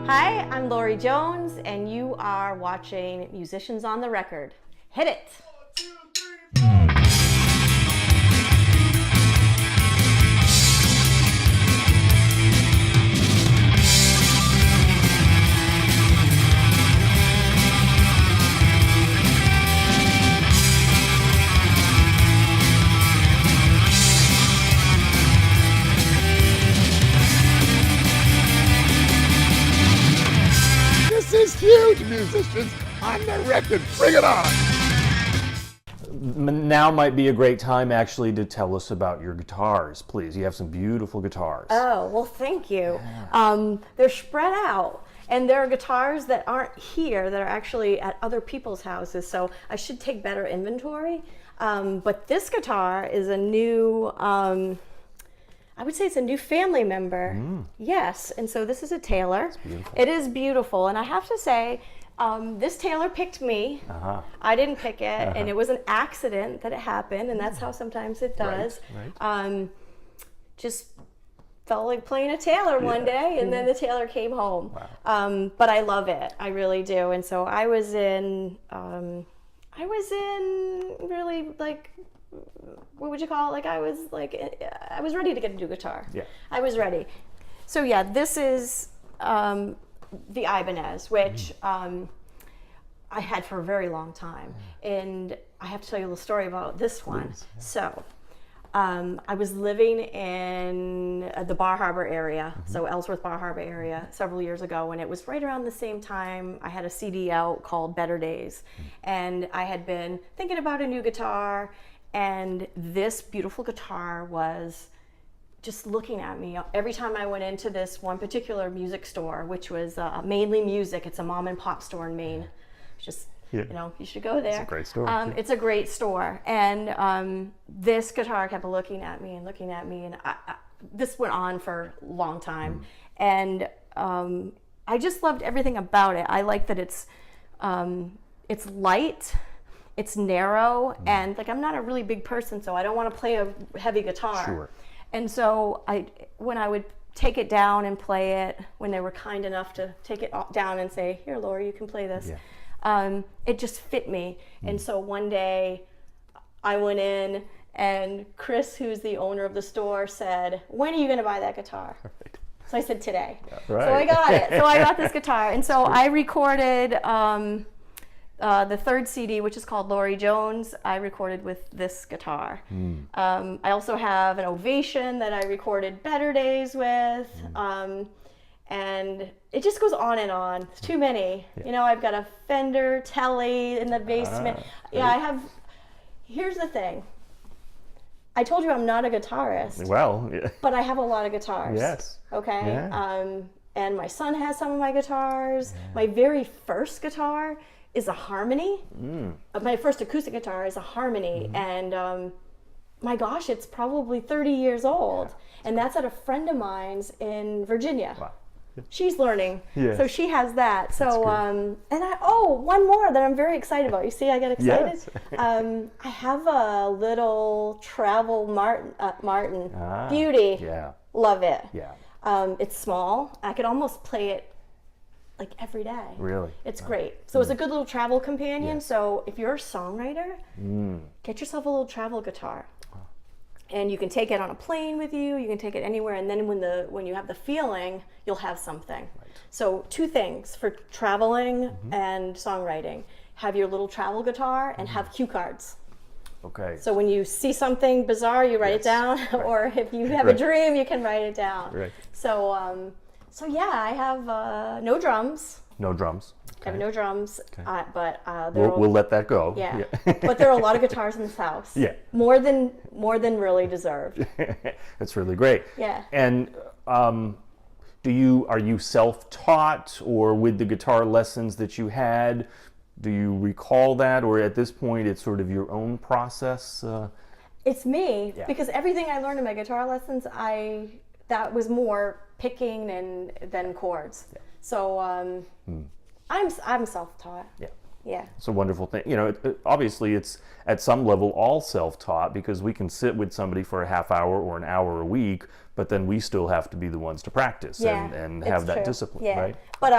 Hi, I'm Laurie Jones, and you are watching Musicians on the Record. Hit it! This is huge, musicians on the record. Bring it on. Now might be a great time actually to tell us about your guitars, please. You have some beautiful guitars. Oh, well, thank you. They're spread out, and there are guitars that aren't here that are actually at other people's houses, so I should take better inventory. But this guitar is a new, I would say it's a new family member. Yes, and so this is a Taylor. It's beautiful. It is beautiful, and I have to say, this Taylor picked me. I didn't pick it, and it was an accident that it happened, and that's how sometimes it does. Right. Just felt like playing a Taylor one day, and then the Taylor came home. Wow. But I love it, I really do. And so I was in really like, what would you call it? I was ready to get a new guitar. Yeah. I was ready. So yeah, this is the Ibanez, which I had for a very long time. And I have to tell you a little story about this one. Please. So I was living in the Bar Harbor area, so Ellsworth Bar Harbor area, several years ago, and it was right around the same time I had a CD out called Better Days. And I had been thinking about a new guitar, and this beautiful guitar was just looking at me every time I went into this one particular music store, which was Mainly Music. It's a mom and pop store in Maine. Just, you know, you should go there. It's a great store. It's a great store. And this guitar kept looking at me, and this went on for a long time. And I just loved everything about it. I like that it's light, it's narrow, and like I'm not a really big person, so I don't want to play a heavy guitar. Sure. And so when I would take it down and play it, when they were kind enough to take it down and say, "Here, Laurie, you can play this," it just fit me. And so one day I went in, and Chris, who's the owner of the store, said, "When are you going to buy that guitar?" Right. So I said, "Today." Right. So I got it. So I got this guitar. And so I recorded the third CD, which is called Laurie Jones, I recorded with this guitar. I also have an Ovation that I recorded Better Days with. And it just goes on and on. It's too many. You know, I've got a Fender Telly in the basement. Here's the thing. I told you I'm not a guitarist. Well, yeah. But I have a lot of guitars. Yes. Okay? Yeah. And my son has some of my guitars. My very first guitar is a Harmony. My first acoustic guitar is a Harmony. And my gosh, it's probably 30 years old. And that's at a friend of mine's in Virginia. Wow. She's learning. Yes. So she has that. So, That's one more that I'm very excited about. You see, I get excited. Yes. I have a little travel Martin Beauty. Yeah. Love it. Yeah. It's small. I could almost play it like every day. Really? It's great. So it's a good little travel companion. Yes. So if you're a songwriter, get yourself a little travel guitar. And you can take it on a plane with you, you can take it anywhere, and then when you have the feeling, you'll have something. Right. So two things for traveling and songwriting. Have your little travel guitar and have cue cards. Okay. So when you see something bizarre, you write it down, or if you have a dream, you can write it down. Right. So, yeah, I have no drums. No drums. I have no drums, but We'll let that go. Yeah. But there are a lot of guitars in this house. Yeah. More than really deserved. That's really great. Yeah. And are you self-taught, or with the guitar lessons that you had, do you recall that, or at this point it's sort of your own process? It's me, because everything I learned in my guitar lessons, that was more picking than chords. Yeah. So I'm self-taught. Yeah. Yeah. It's a wonderful thing. You know, obviously it's at some level all self-taught, because we can sit with somebody for a half hour or an hour a week, but then we still have to be the ones to practice and have that discipline, yeah. right? But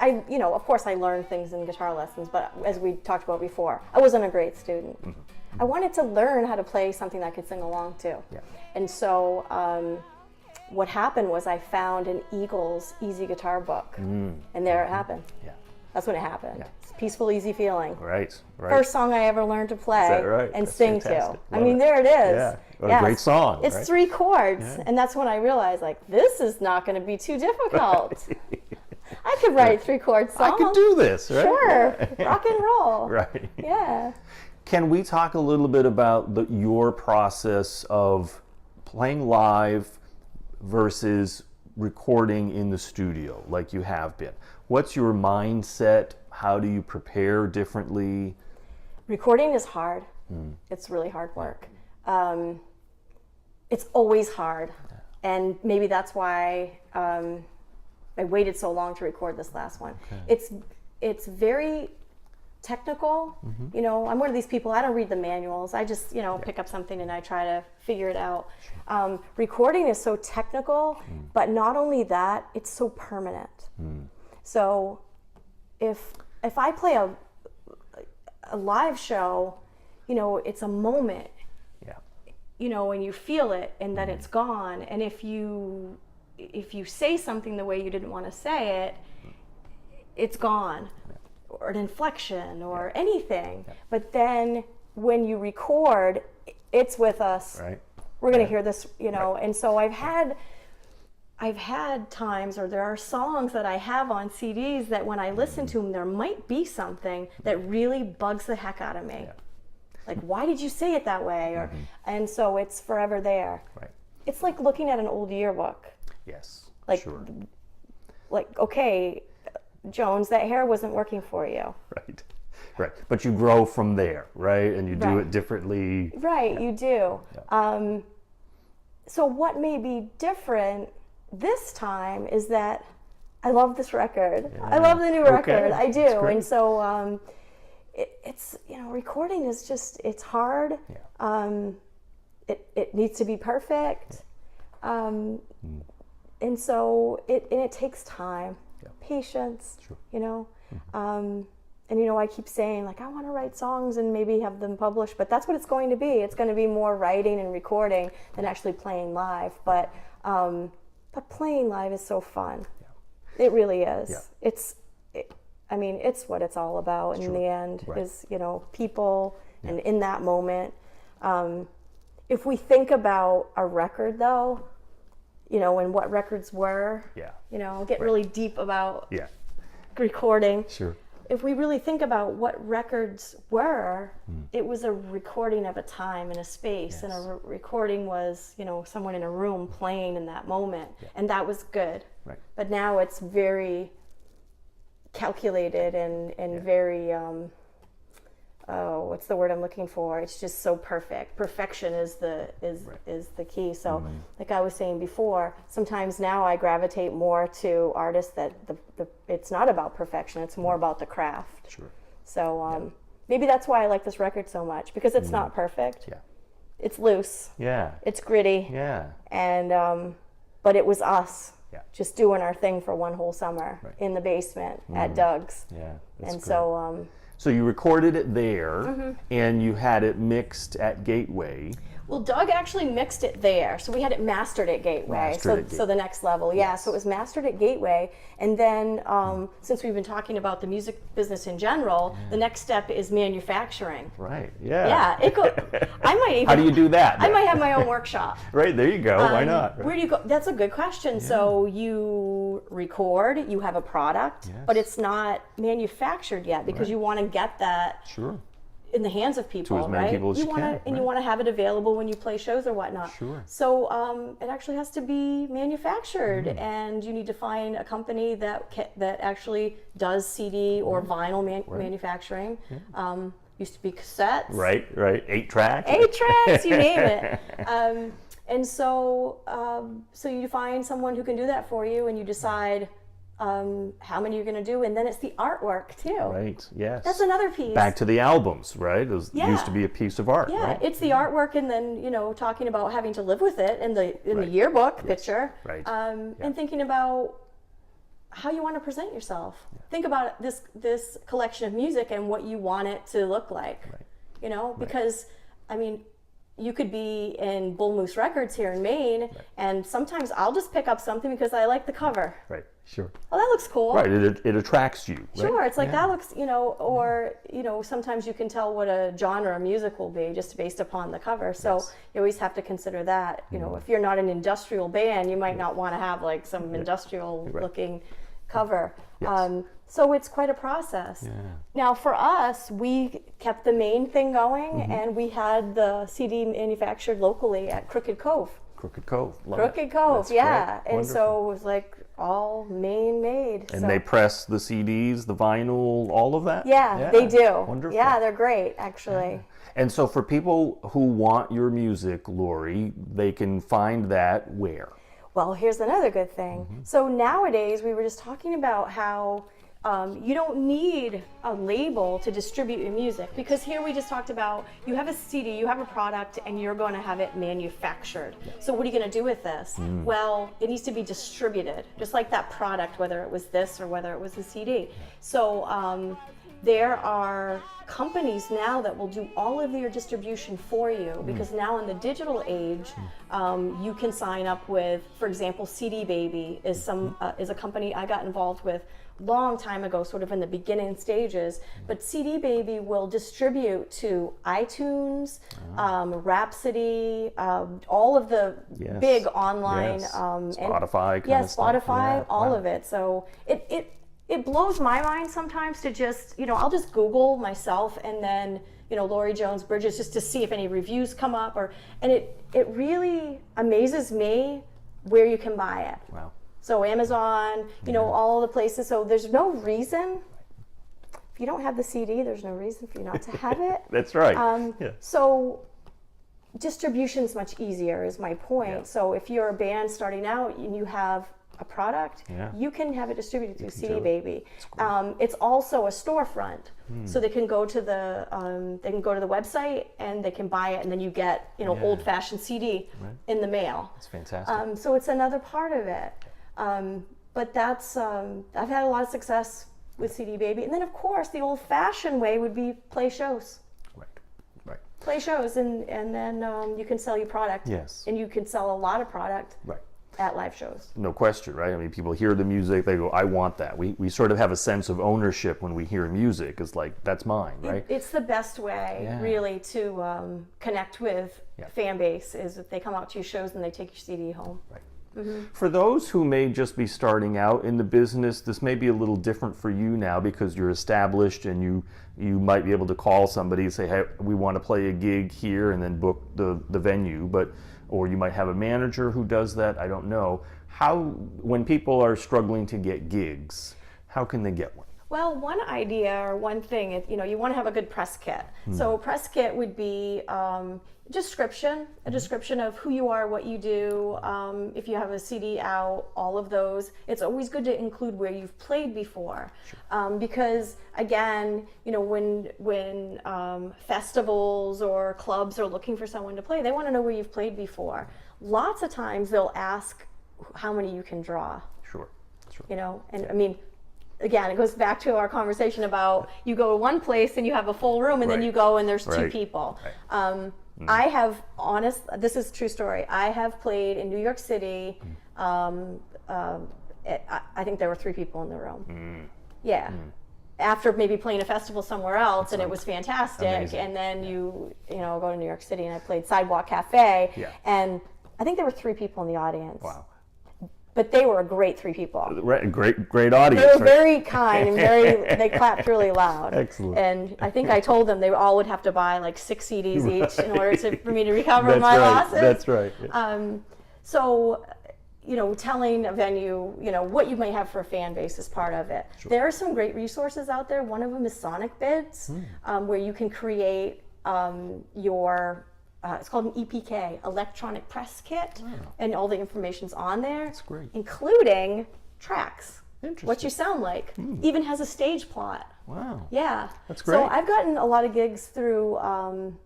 I, you know, of course I learned things in guitar lessons, but as we talked about before, I wasn't a great student. Mm-hmm. I wanted to learn how to play something that I could sing along to. Yeah. And so what happened was I found an Eagles easy guitar book, and there it happened. Yeah. That's when it happened. Yeah. It's peaceful, easy feeling. Right, right. First song I ever learned to play right? and That's sing fantastic. to. I Love mean, it. there it is. Yeah. What a great song, It's right? 3 chords, Yeah. and that's when I realized, like, this is not going to be too difficult. I could write 3-chord songs. I could do this, right? Sure, Yeah. rock and roll. Right. Yeah. Can we talk a little bit about your process of playing live versus recording in the studio like you have been? What's your mindset? How do you prepare differently? Recording is hard. It's really hard work. It's always hard. And maybe that's why I waited so long to record this last one. Okay. It's very technical. You know, I'm one of these people, I don't read the manuals. I just, you know, pick up something and I try to figure it out. Recording is so technical, but not only that, it's so permanent. So if I play a live show, you know, it's a moment. Yeah. You know, and you feel it, and then it's gone. And if you say something the way you didn't want to say it, it's gone. Or an inflection or anything. But then when you record, it's with us. Right. We're going to hear this, you know. And so I've had times, or there are songs that I have on CDs that when I listen to them, there might be something that really bugs the heck out of me. Yeah. Like, why did you say it that way? Or and so it's forever there. Right. It's like looking at an old yearbook. Yes. Like, sure. Like, okay, Jones, that hair wasn't working for you. Right. Right. But you grow from there, right? And you do Right. it differently. Right, you do. Yeah. So what may be different this time is that I love this record. Yeah. I love the new record. I That's do. great. And so it's, you know, recording is just, it's hard. Yeah. It needs to be perfect. And so it takes time, patience, Sure. you know. And, you know, I keep saying, like, I want to write songs and maybe have them published, but that's what it's going to be. It's going to be more writing and recording than actually playing live. But playing live is so fun. Yeah. It really is. Yeah. I mean, it's what it's all about in the end, is, you know, people and in that moment. If we think about a record, though, you know, and what records were, you know, get really deep about recording. Sure. If we really think about what records were, it was a recording of a time and a space, and a recording was, you know, someone in a room playing in that moment, and that was good. Right. But now it's very calculated and very, what's the word I'm looking for? It's just so perfect. Perfection is the key. So, like I was saying before, sometimes now I gravitate more to artists that it's not about perfection. It's more about the craft. Sure. So maybe that's why I like this record so much, because it's not perfect. Yeah. It's loose. Yeah. It's gritty. Yeah. And but it was us. Yeah. Just doing our thing for one whole summer in the basement at Doug's. Yeah. That's And great. so So you recorded it there, and you had it mixed at Gateway. well, Doug actually mixed it there, so we had it mastered at Gateway. So the next level, so it was mastered at Gateway, and then since we've been talking about the music business in general, the next step is manufacturing. Right. Yeah. Yeah, I might even. How do you do that? I might have my own workshop. Right. There you go. Why not? Right. Where do you go? That's a good question. So you record, you have a product, but it's not manufactured yet because you want to get that Sure. in the hands of people, To as many right? people as you wanna, can, and you want to have it available when you play shows or whatnot. Sure. So it actually has to be manufactured, and you need to find a company that actually does CD or vinyl manufacturing. Used to be cassettes. Right. 8 tracks. 8 tracks, you name it. And so you find someone who can do that for you, and you decide, how many you're going to do, and then it's the artwork too. Right. Yes. That's another piece. Back to the albums, right? It was, Yeah. used to be a piece of art. Yeah, right? it's the artwork, and then talking about having to live with it in the Right. yearbook picture, Right. and thinking about how you want to present yourself. Think about this collection of music and what you want it to look like. Right. Because I mean, you could be in Bull Moose Records here in Maine, and sometimes I'll just pick up something because I like the cover. Right. Sure. Oh, that looks cool. Right. It attracts you. Right? Sure, it's like Yeah. that looks, or sometimes you can tell what a genre of music will be just based upon the cover. So you always have to consider that. If you're not an industrial band, you might not want to have like some industrial looking cover. Yes. So it's quite a process. Yeah. Now for us, we kept the main thing going, and we had the CD manufactured locally at Crooked Cove. Crooked Cove. Love Crooked it. Cove, That's yeah. great. And so it was like all Maine made. And so. they press the CDs, the vinyl, all of that? Yeah, they do. Wonderful. Yeah, they're great, actually. And so for people who want your music, Laurie, they can find that where? Well, here's another good thing. So nowadays, we were just talking about how you don't need a label to distribute your music, because here we just talked about you have a CD, you have a product, and you're going to have it manufactured. So what are you going to do with this? Well, it needs to be distributed, just like that product, whether it was this or whether it was a CD. So there are companies now that will do all of your distribution for you, because now in the digital age, you can sign up with, for example, CD Baby is a company I got involved with long time ago, sort of in the beginning stages. But CD Baby will distribute to iTunes, Rhapsody, all of the big online, Spotify. Spotify, all of it. So it blows my mind sometimes to just, I'll just Google myself and then, Laurie Jones Bridges, just to see if any reviews come up, and it really amazes me where you can buy it. Wow. So Amazon, all the places. So there's no reason, if you don't have the CD, there's no reason for you not to have it. That's right. So distribution's much easier is my point. Yeah. So if you're a band starting out and you have a product, you can have it distributed through CD Baby. It's also a storefront, so they can go to the website and they can buy it, and then you get old-fashioned CD in the mail. That's fantastic. So it's another part of it. But that's I've had a lot of success with CD Baby, and then of course the old-fashioned way would be play shows. Right. Play shows, and then you can sell your product. Yes. And you can sell a lot of product. Right. At live shows. No question, right? I mean, people hear the music, they go, I want that. We sort of have a sense of ownership when we hear music. It's like, that's mine, right? It's the best way, really, to connect with fan base, is if they come out to your shows and they take your CD home. Right. For those who may just be starting out in the business, this may be a little different for you now because you're established, and you might be able to call somebody and say, hey, we want to play a gig here, and then book the venue. Or you might have a manager who does that. I don't know. When people are struggling to get gigs, how can they get one? Well, one idea or one thing, you want to have a good press kit. So a press kit would be a description of who you are, what you do, if you have a CD out, all of those. It's always good to include where you've played before, because again, when festivals or clubs are looking for someone to play, they want to know where you've played before. Lots of times they'll ask how many you can draw. Sure. And I mean, again, it goes back to our conversation about you go to one place and you have a full room, and then you go and there's two people. Right. I have this is a true story. I have played in New York City. I think there were 3 people in the room. Yeah. After maybe playing a festival somewhere else, and it was fantastic. Amazing. And then you go to New York City, and I played Sidewalk Cafe, and I think there were 3 people in the audience. Wow. But they were a great 3 people. Great audience. They were very kind and they clapped really loud. Excellent. And I think I told them they all would have to buy like 6 CDs each in order for me to recover my losses. That's right. So, telling a venue, what you may have for a fan base is part of it. Sure. There are some great resources out there. One of them is Sonic Bids, where you can create your it's called an EPK, Electronic Press Kit, and all the information's on there. That's great. Including tracks. Interesting. what you sound like. Even has a stage plot. Wow. Yeah. That's great. So I've gotten a lot of gigs through them,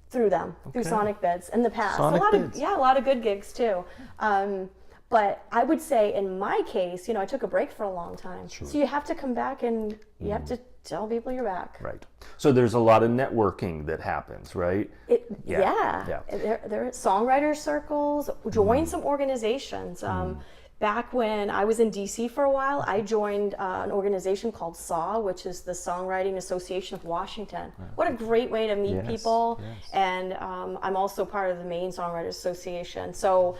through Okay. Sonic Bids in the past. Sonic Bids. A lot of good gigs too. But I would say in my case, I took a break for a long time. Sure. So you have to come back and you have to tell people you're back. Right. So there's a lot of networking that happens, right? Yeah. Yeah. There are songwriter circles, join some organizations. Back when I was in DC for a while, I joined an organization called SAW, which is the Songwriting Association of Washington. What a great way to meet Yes, people. yes. And I'm also part of the Maine Songwriters Association. So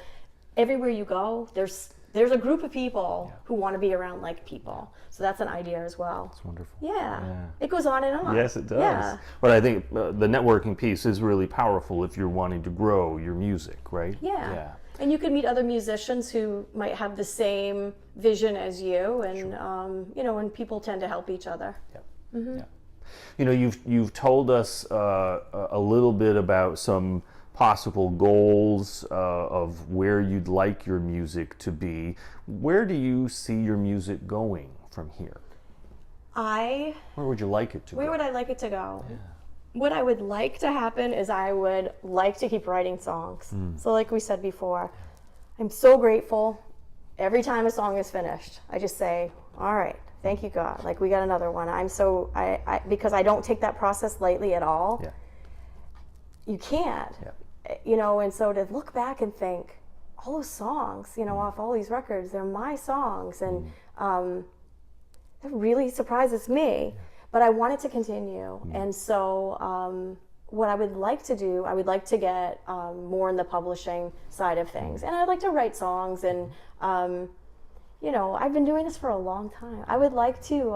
everywhere you go, there's a group of people who want to be around like people. So that's an idea as well. It's wonderful. Yeah. Yeah. It goes on and on. Yes, it does. Yeah. But I think the networking piece is really powerful if you're wanting to grow your music, right? Yeah. Yeah. And you could meet other musicians who might have the same vision as you, and and people tend to help each other. Yeah. You've told us a little bit about some possible goals of where you'd like your music to be. Where do you see your music going from here? Where would you like it to Where go? would I like it to go? Yeah. What I would like to happen is I would like to keep writing songs. So like we said before, I'm so grateful every time a song is finished. I just say, all right, thank you God. Like we got another one. I because I don't take that process lightly at all. Yeah. You can't. Yeah. And so to look back and think, all those songs, off all these records, they're my songs. And it really surprises me. But I want it to continue. And so what I would like to do, I would like to get more in the publishing side of things. And I'd like to write songs. And, I've been doing this for a long time. I would like to,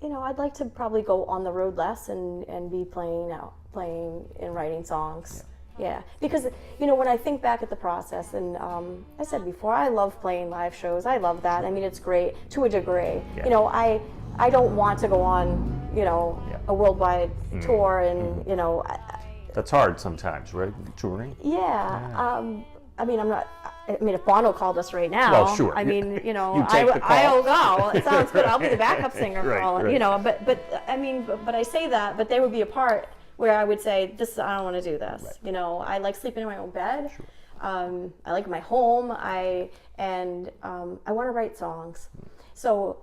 I'd like to probably go on the road less and be playing and writing songs. Yeah, because when I think back at the process, and I said before, I love playing live shows. I love that. I mean, it's great to a degree. Yeah. I don't want to go on, a worldwide tour, and That's hard sometimes, right? Touring. yeah. I mean, if Bono called us right now, Well, sure. I mean, take the call. I'll go. It sounds good. I'll be the backup singer for Right, all. right. But I say that, but there would be a part where I would say, I don't want to do this. Right. I like sleeping in my own bed. Sure. I like my home. I want to write songs. So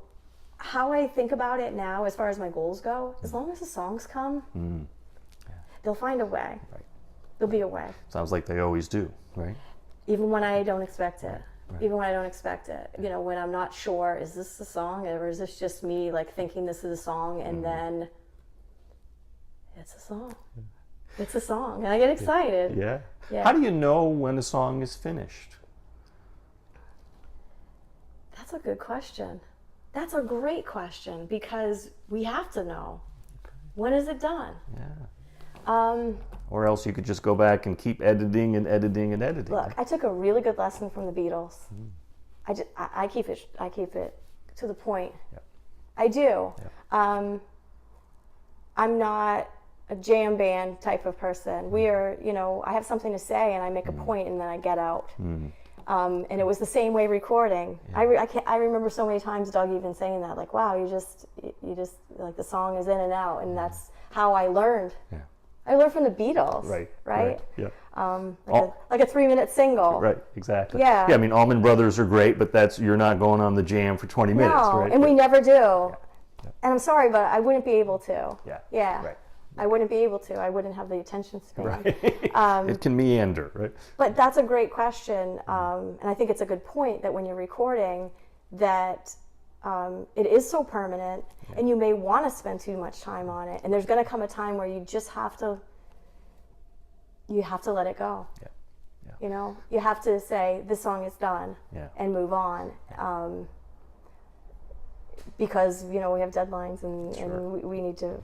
how I think about it now, as far as my goals go, as long as the songs come, they'll find a way. Right. There'll be a way. Sounds like they always do, right? Even when I don't expect it. Right. Even when I don't expect it. When I'm not sure, is this the song, or is this just me thinking this is a song, and then it's a song. It's a song, and I get excited. Yeah. Yeah. How do you know when a song is finished? That's a good question. That's a great question, because we have to know. When is it done? Yeah. Or else you could just go back and keep editing and editing and editing. Look, I took a really good lesson from the Beatles. I keep it to the point. Yep. I do. Yep. I'm not a jam band type of person. We are, I have something to say and I make a point and then I get out. And it was the same way recording. Yeah. I remember so many times Doug even saying that, like, wow, you just like the song is in and out, and that's how I learned. Yeah. I learned from the Beatles. Right. Yeah. Like a 3-minute single. Right. Exactly. Yeah. Yeah. I mean, Allman Brothers are great, but you're not going on the jam for 20 minutes, right? And we never do. Yeah. Yeah. And I'm sorry, but I wouldn't be able to. Yeah. Yeah. Right. I wouldn't be able to. I wouldn't have the attention span. Right. It can meander, right? But that's a great question, and I think it's a good point that when you're recording, that it is so permanent, and you may want to spend too much time on it, and there's going to come a time where you just have to let it go. Yeah. Yeah. You have to say this song is done, and move on. Because we have deadlines and we need to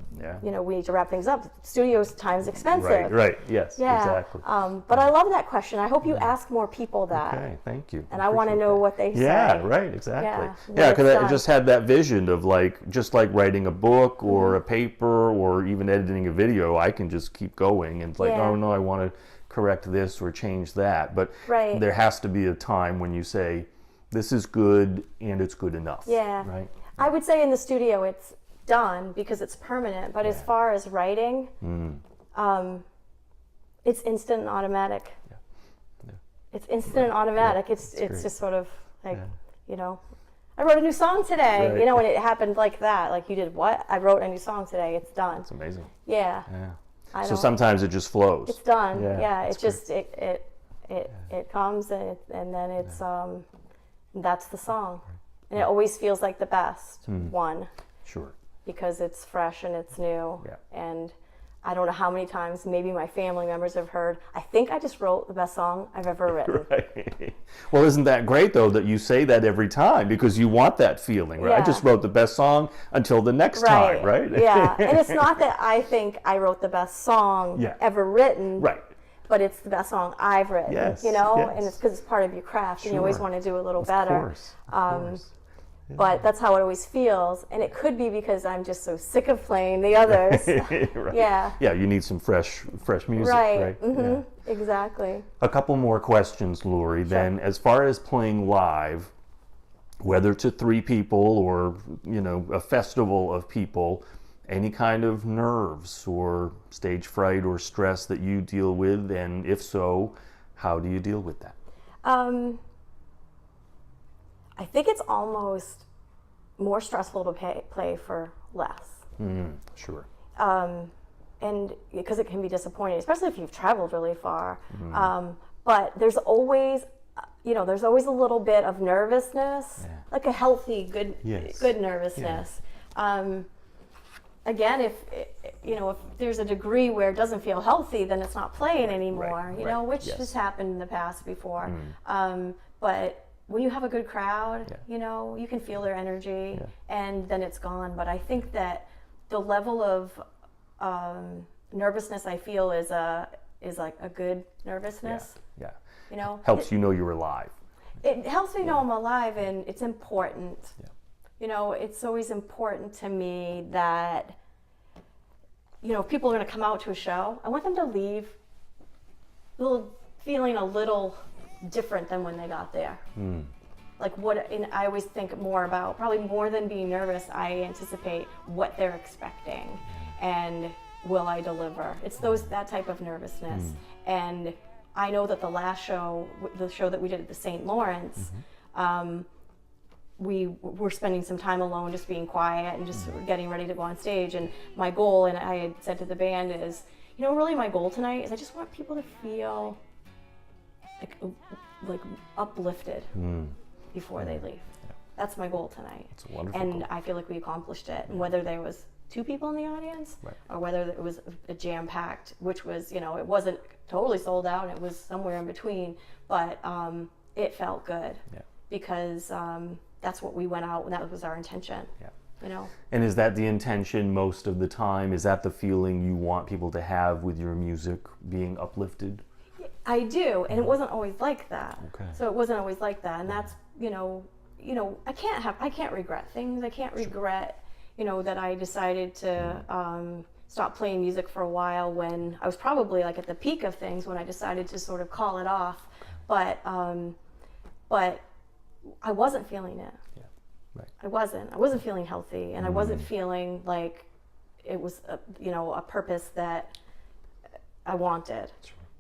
we need to wrap things up. Studio's time is expensive. Right. Yes. Exactly. But I love that question. I hope you ask more people that. Okay. Thank you. And I want to know what they say. Yeah. Right. Exactly. Yeah. Because I just had that vision of just like writing a book or a paper or even editing a video. I can just keep going and oh no, I want to correct this or change that. But there has to be a time when you say, this is good and it's good enough. Yeah. Right? I would say in the studio it's done because it's permanent, but as far as writing, it's instant and automatic. Yeah. Yeah. It's instant and automatic. Yeah, It's great. just sort of like, Yeah. you know, I wrote a new song today, Right. you know, and it happened like that. Like, you did what? I wrote a new song today. It's done. It's amazing. Yeah. Yeah. So sometimes it just flows. It's done. Yeah, Yeah. that's It's just it comes and then it's that's the song, and it always feels like the best one Sure. because it's fresh and it's new. Yeah. And I don't know how many times maybe my family members have heard, I think I just wrote the best song I've ever written. Right. Well, isn't that great though that you say that every time because you want that feeling, right? I Yeah. just wrote the best song until the next time, right? Yeah. And it's not that I think I wrote the best song Yeah. ever written. Right. But it's the best song I've written, Yes, you know, yes. and it's because it's part of your craft, and you always Sure. want to do a little Of better. course. But that's how it always feels, and it could be because I'm just so sick of playing the others. Right. Yeah. Yeah, you need some fresh music, Right. right? Mm-hmm. Yeah. Exactly. A couple more questions, Laurie. Then, as far as playing live, whether to 3 people or a festival of people, any kind of nerves or stage fright or stress that you deal with, and if so, how do you deal with that? I think it's almost more stressful to play for less. Sure. And because it can be disappointing, especially if you've traveled really far. But there's always, there's always a little bit of nervousness, like a healthy, good nervousness. Again, if there's a degree where it doesn't feel healthy, then it's not playing anymore. Which has happened in the past before. But when you have a good crowd, you can feel their energy, and then it's gone. But I think that the level of nervousness I feel is like a good nervousness. Yeah. Helps you know you're alive. It helps me know I'm alive, and it's important. It's always important to me that if people are going to come out to a show, I want them to leave feeling a little different than when they got there. Like and I always think more about, probably more than being nervous, I anticipate what they're expecting and will I deliver. It's that type of nervousness. And I know that the last show, the show that we did at the St. Lawrence, we were spending some time alone, just being quiet and just getting ready to go on stage. And my goal, and I had said to the band, is, really my goal tonight is I just want people to feel like uplifted before they leave. That's my goal tonight. It's a wonderful and goal. I feel like we accomplished it. And whether there was 2 people in the audience, or whether it was a jam-packed, which was, it wasn't totally sold out, it was somewhere in between, but it felt good because that's what we went out, and that was our intention. And is that the intention most of the time? Is that the feeling you want people to have with your music, being uplifted? I do, and it wasn't always like that. Okay. So it wasn't always like that, and that's I can't regret things. I can't regret that I decided to stop playing music for a while when I was probably like at the peak of things, when I decided to sort of call it off. But I wasn't feeling it. I wasn't feeling healthy, and I wasn't feeling like it was a purpose that I wanted.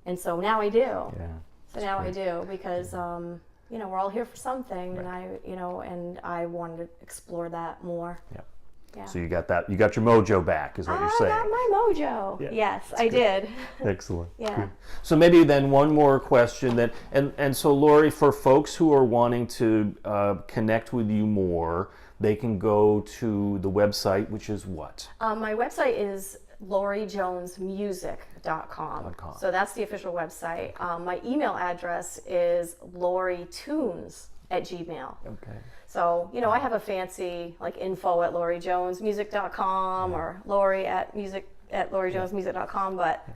And so now I do. So now I do, because we're all here for something, and I wanted to explore that more. Yeah. So you got your mojo back, is what you're saying. I got my mojo. Yeah, Yes, I did. Excellent. Yeah. Good. So maybe then one more question then, and so Laurie, for folks who are wanting to connect with you more, they can go to the website, which is what? My website is lauriejonesmusic.com. So that's the official website. My email address is laurietunes@gmail. Okay. So, I have a fancy info@lauriejonesmusic.com or Laurie@lauriejonesmusic.com, but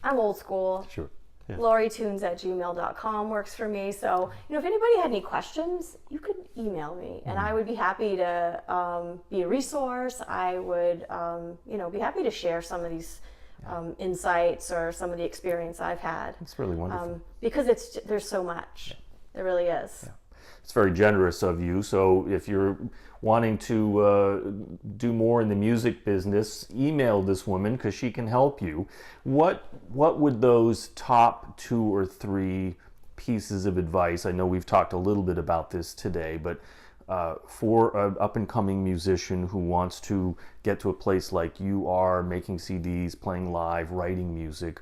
I'm old school. Sure. Yeah. laurietunes@gmail.com works for me. So, if anybody had any questions, you could email me, and I would be happy to be a resource. I would, be happy to share some of these insights or some of the experience I've had. It's really wonderful. Because there's so much. There really is. Yeah. it's very generous of you. So if you're wanting to do more in the music business, email this woman because she can help you. What would those top 2 or 3 pieces of advice, I know we've talked a little bit about this today, but for an up-and-coming musician who wants to get to a place like you are, making CDs, playing live, writing music,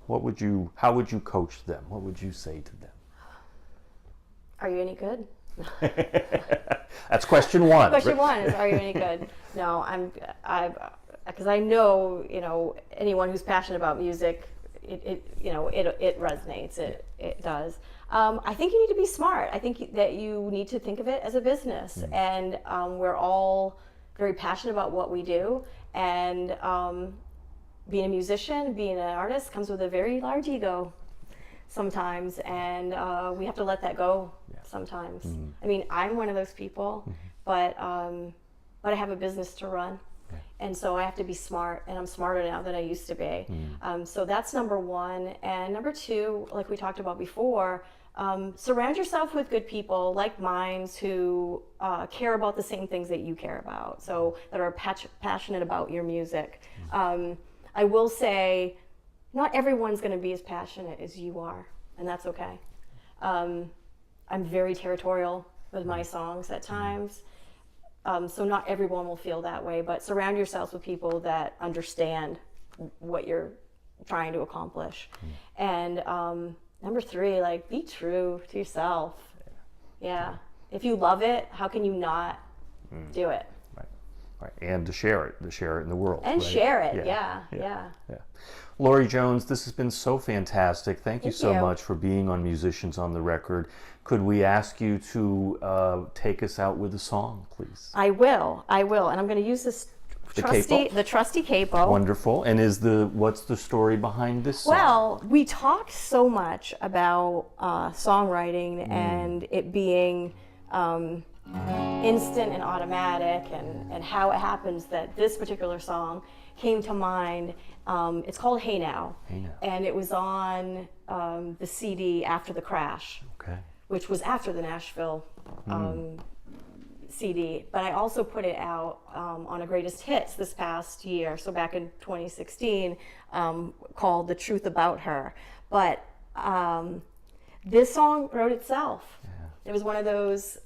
how would you coach them? What would you say to them? Are you any good? That's question 1. Question 1 is, are you any good? No, because I know, anyone who's passionate about music, it resonates. It does. I think you need to be smart. I think that you need to think of it as a business, and we're all very passionate about what we do. And being a musician, being an artist, comes with a very large ego sometimes, and we have to let that go sometimes. I mean, I'm one of those people, but I have a business to run. And so I have to be smart, and I'm smarter now than I used to be. So that's number 1. And number 2, like we talked about before, surround yourself with good people, like minds, who care about the same things that you care about, so that are passionate about your music. I will say, not everyone's going to be as passionate as you are, and that's okay. I'm very territorial with my songs at times. So not everyone will feel that way, but surround yourselves with people that understand what you're trying to accomplish. And number 3, like, be true to yourself. Yeah. If you love it, how can you not do it? Right. And to share it in the world. And right? share it, yeah. Laurie Jones, this has been so fantastic. Thank you so much for being on Musicians on the Record. Could we ask you to take us out with a song, please? I will, and I'm going to use this trusty capo. Wonderful. And what's the story behind this song? Well, we talked so much about songwriting and it being instant and automatic, and how it happens that this particular song came to mind. It's called Hey Now, and it was on the CD After the Crash, which was after the Nashville CD, but I also put it out on a Greatest Hits this past year, so back in 2016, called The Truth About Her. But this song wrote itself. It was one of those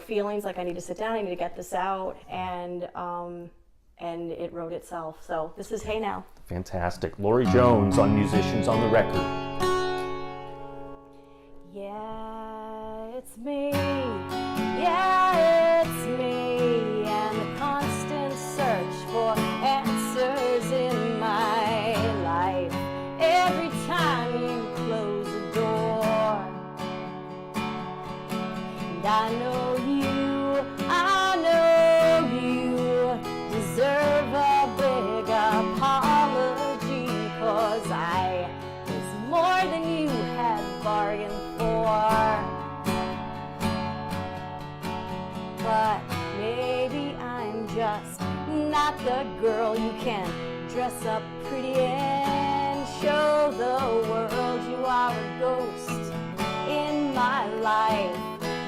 feelings like, I need to sit down, I need to get this out, and it wrote itself. So this is Hey Now. Fantastic. Laurie Jones on Musicians on the Record. Yeah, it's me. Yeah, it's me. And the constant search for answers in my life. Every time you close a door. And I know you deserve a big apology, 'cause I was more than you had bargained for. But maybe I'm just not the girl you can dress up pretty and show the world you are a ghost in my life.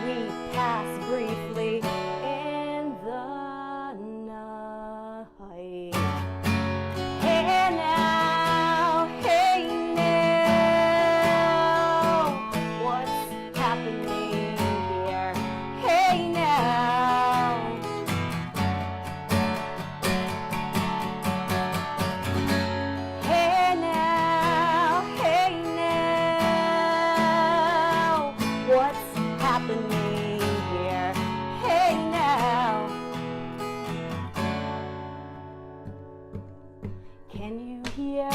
We pass briefly in the night. Hey now, what's happening here? Hey now. Hey now, what's happening here? Hey now. Can you hear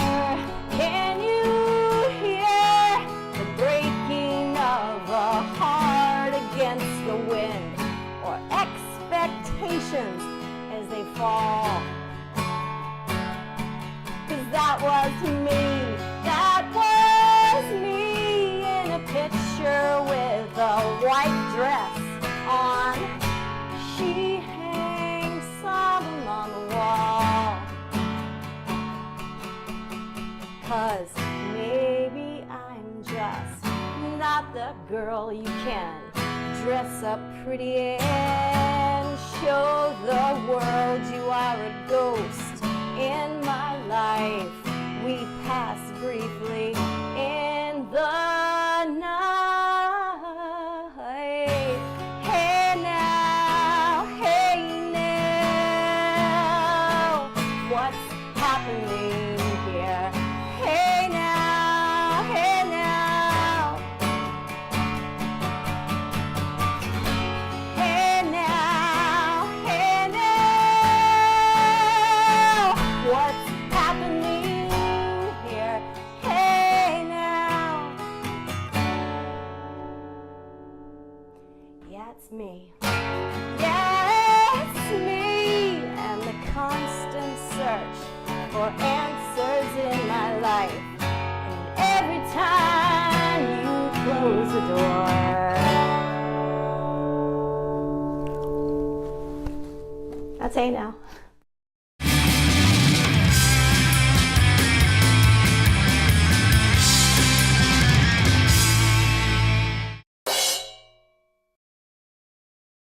the breaking of a heart against the wind, or expectations as they fall? 'Cause that was me in a picture with a white dress on. She hangs some on the wall. 'Cause maybe I'm just not the girl you can dress up pretty and show the world you are a ghost in my life. We pass briefly in the night. Hey now, what's happening here? Hey now, hey now. Hey now, what's happening here? Hey now. Yeah, it's me. Yeah, it's me, and the constant search for answers in my life. And every time you close the door. That's Hey Now.